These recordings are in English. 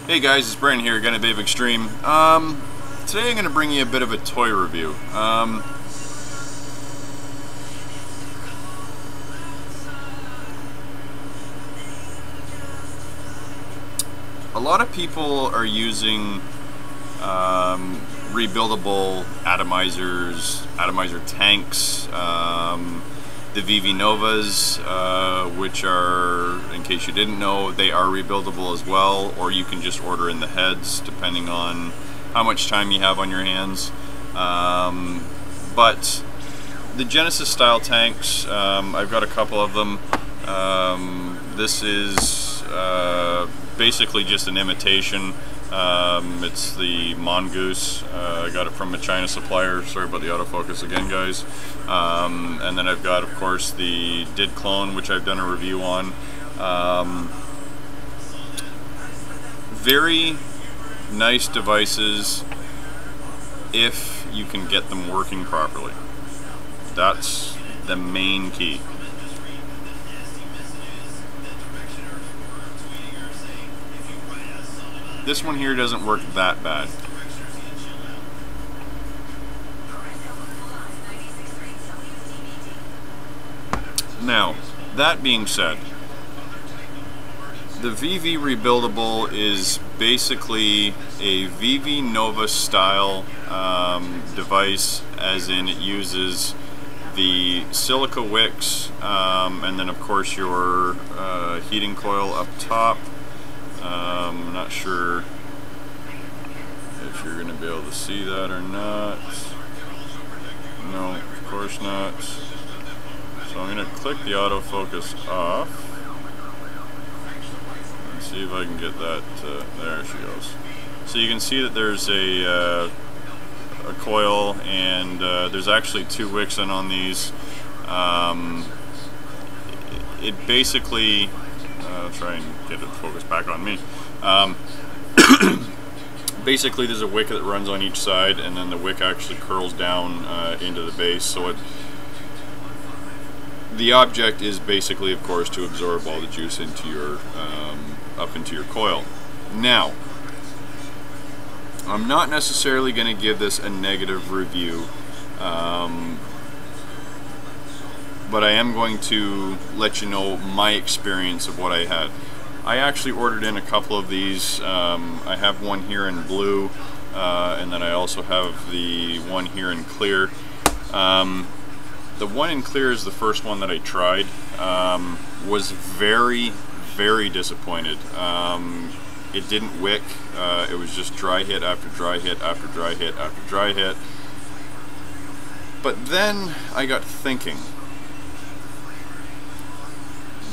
Hey guys, it's Brandon here, Genny Vivi Extreme. Today I'm going to bring you a bit of a toy review. A lot of people are using rebuildable atomizer tanks, the Vivi Novas, which are, in case you didn't know, they are rebuildable as well, or you can just order in the heads depending on how much time you have on your hands. But the Genesis style tanks, I've got a couple of them. This is basically just an imitation. It's the Mongoose. I got it from a China supplier. Sorry about the autofocus again, guys. And then I've got, of course, the Did Clone, which I've done a review on. Very nice devices if you can get them working properly. That's the main key. This one here doesn't work that bad. Now, that being said, the Vivi rebuildable is basically a Vivi Nova style device, as in it uses the silica wicks and then of course your heating coil up top. I'm not sure if you're going to be able to see that or not. No, of course not. So I'm going to click the autofocus off and see if I can get that. There she goes. So you can see that there's a coil, and there's actually two wicks in on these. It basically, I'll try and get it focused back on me. Basically there's a wick that runs on each side, and then the wick actually curls down into the base, so the object is basically, of course, to absorb all the juice into your up into your coil. Now, I'm not necessarily going to give this a negative review, but I am going to let you know my experience of what I had. I actually ordered in a couple of these. I have one here in blue, and then I also have the one here in clear. The one in clear is the first one that I tried. Was very, very disappointed. It didn't wick. It was just dry hit after dry hit after dry hit after dry hit. But then I got thinking.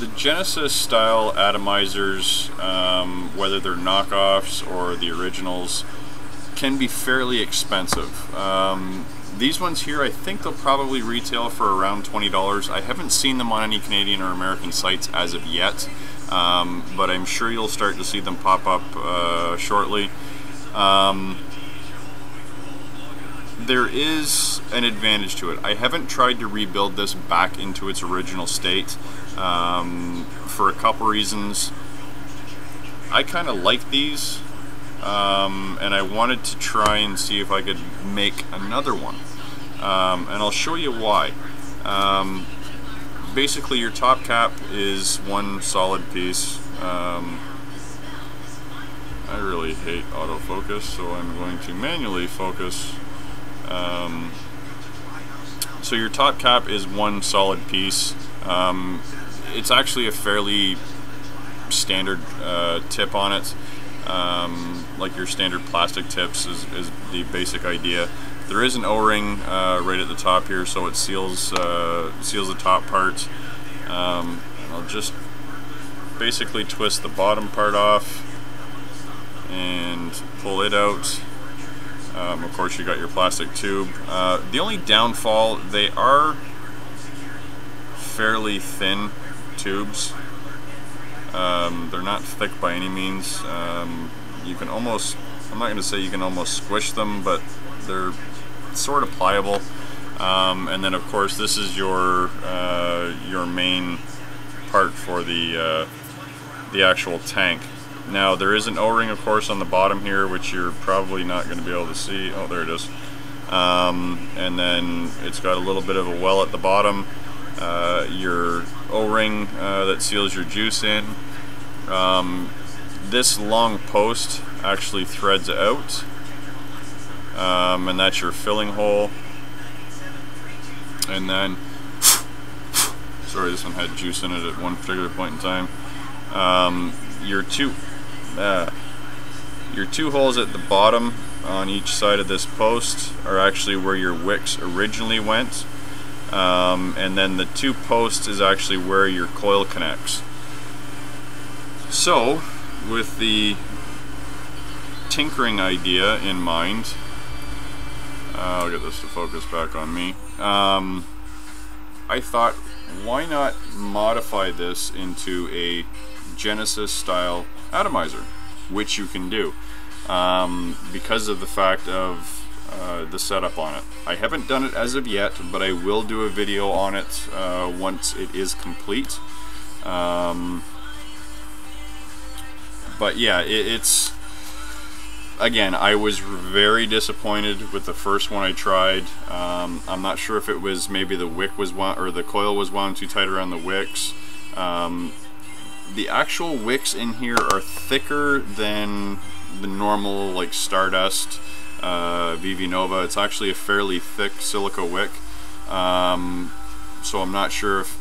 The Genesis style atomizers, whether they're knockoffs or the originals, can be fairly expensive. These ones here, I think they'll probably retail for around $20. I haven't seen them on any Canadian or American sites as of yet, but I'm sure you'll start to see them pop up shortly. There is an advantage to it. I haven't tried to rebuild this back into its original state for a couple reasons. I kind of like these, and I wanted to try and see if I could make another one, and I'll show you why. Basically, your top cap is one solid piece. I really hate autofocus, so I'm going to manually focus. So your top cap is one solid piece. It's actually a fairly standard tip on it. Like your standard plastic tips is the basic idea. There is an O-ring right at the top here, so it seals the top part. I'll just basically twist the bottom part off and pull it out. Of course, you got your plastic tube. The only downfall, they are fairly thin tubes. They're not thick by any means. You can almost, I'm not going to say you can almost squish them, but they're sort of pliable. And then of course this is your main part for the actual tank. Now there is an O-ring, of course, on the bottom here, which you're probably not going to be able to see. Oh, there it is. And then it's got a little bit of a well at the bottom. Your O-ring that seals your juice in. This long post actually threads out, and that's your filling hole. And then, sorry, this one had juice in it at one particular point in time. Your two holes at the bottom on each side of this post are actually where your wicks originally went, and then the two posts is actually where your coil connects. So, with the tinkering idea in mind, I'll get this to focus back on me. I thought, why not modify this into a Genesis style atomizer, which you can do because of the fact of the setup on it. I haven't done it as of yet, but I will do a video on it once it is complete. But yeah, it's, again, I was very disappointed with the first one I tried. I'm not sure if it was maybe the wick was wound, or the coil was wound too tight around the wicks. The actual wicks in here are thicker than the normal, like, Stardust Vivi Nova. It's actually a fairly thick silica wick. So I'm not sure if,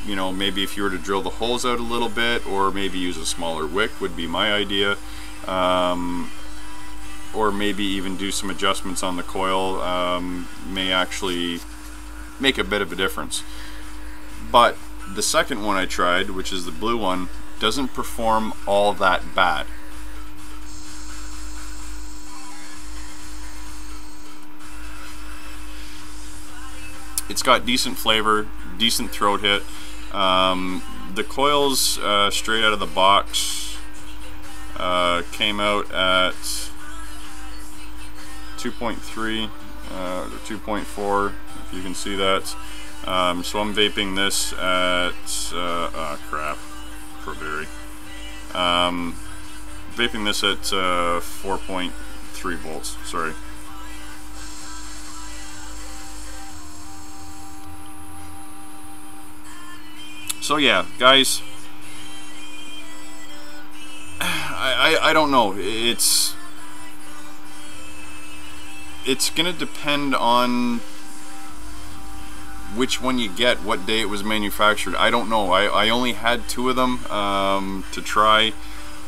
you know, maybe if you were to drill the holes out a little bit, or maybe use a smaller wick would be my idea. Or maybe even do some adjustments on the coil may actually make a bit of a difference. But the second one I tried, which is the blue one, doesn't perform all that bad. It's got decent flavor, decent throat hit. The coils straight out of the box came out at 2.3 or 2.4, if you can see that. So I'm vaping this at crap, Proberry. Vaping this at 4.3 volts. Sorry. So yeah, guys, I don't know. It's gonna depend on which one you get, what day it was manufactured. I don't know. I only had two of them to try.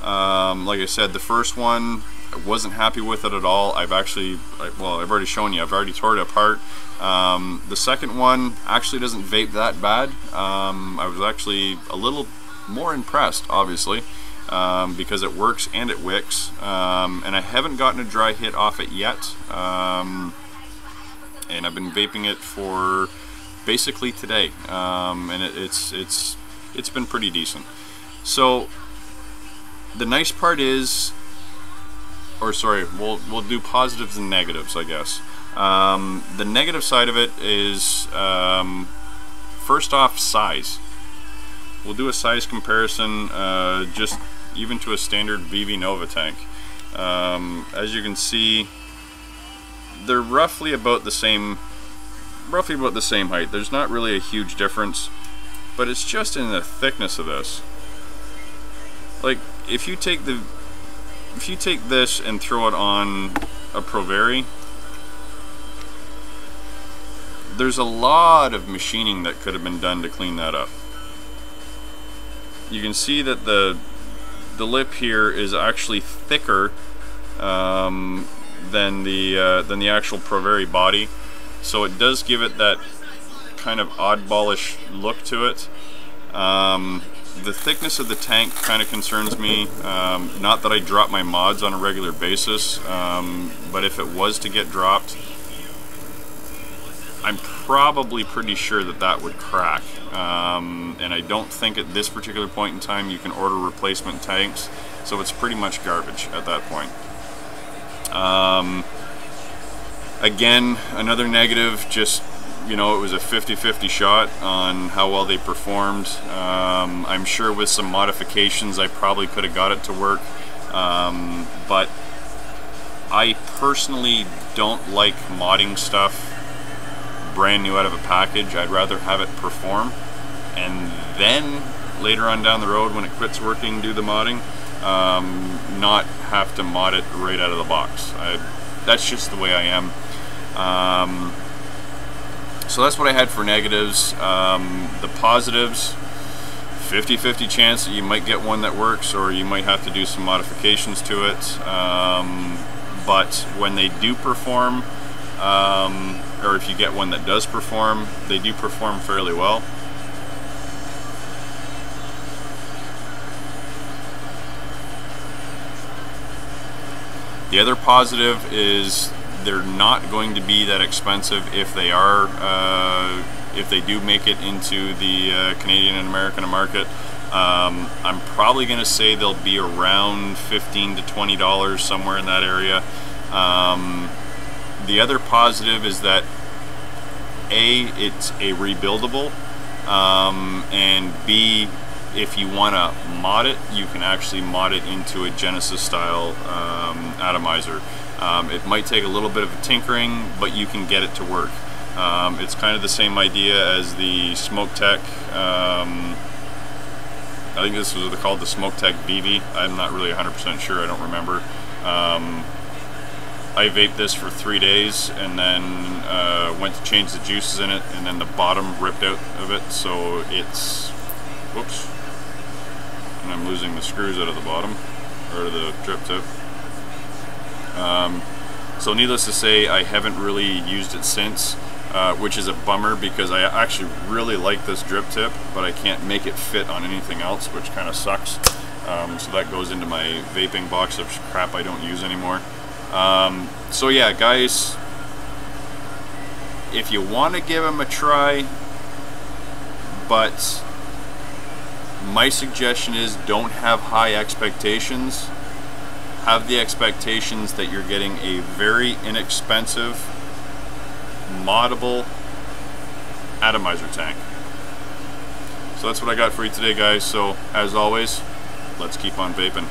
Like I said, the first one, I wasn't happy with it at all. I've already shown you. I've already tore it apart. The second one actually doesn't vape that bad. I was actually a little more impressed, obviously, because it works and it wicks. And I haven't gotten a dry hit off it yet. And I've been vaping it for basically today, and it's been pretty decent. So the nice part is, or sorry, we'll do positives and negatives, I guess. The negative side of it is, first off, size. We'll do a size comparison, just even to a standard Vivi Nova tank. As you can see, they're roughly about the same height. There's not really a huge difference, but it's just in the thickness of this. Like, if you take this and throw it on a Proberry, there's a lot of machining that could have been done to clean that up. You can see that the lip here is actually thicker than the actual Proberry body. So it does give it that kind of oddballish look to it. The thickness of the tank kind of concerns me. Not that I drop my mods on a regular basis, but if it was to get dropped, I'm probably pretty sure that would crack. And I don't think at this particular point in time you can order replacement tanks, so it's pretty much garbage at that point. Again, another negative, just you know, it was a 50-50 shot on how well they performed. I'm sure with some modifications I probably could have got it to work, but I personally don't like modding stuff brand new out of a package. I'd rather have it perform and then later on down the road when it quits working do the modding, not have to mod it right out of the box. That's just the way I am. So that's what I had for negatives. The positives, 50-50 chance that you might get one that works, or you might have to do some modifications to it. But when they do perform, or if you get one that does perform, they do perform fairly well. The other positive is they're not going to be that expensive if they are, if they do make it into the Canadian and American market. I'm probably going to say they'll be around $15 to $20, somewhere in that area. The other positive is that A, it's a rebuildable, and B, if you want to mod it, you can actually mod it into a Genesis style atomizer. It might take a little bit of tinkering, but you can get it to work. It's kind of the same idea as the Smoke Tech. I think this was called the Smoke Tech Vivi. I'm not really 100% sure, I don't remember. I vaped this for 3 days and then went to change the juices in it, and then the bottom ripped out of it, so it's, whoops, and I'm losing the screws out of the bottom, or the drip tip. So needless to say, I haven't really used it since, which is a bummer because I actually really like this drip tip, but I can't make it fit on anything else, which kind of sucks. So that goes into my vaping box of crap I don't use anymore. So yeah, guys, if you want to give them a try, but my suggestion is don't have high expectations. Have the expectations that you're getting a very inexpensive, moddable atomizer tank. So that's what I got for you today, guys. So as always, let's keep on vaping.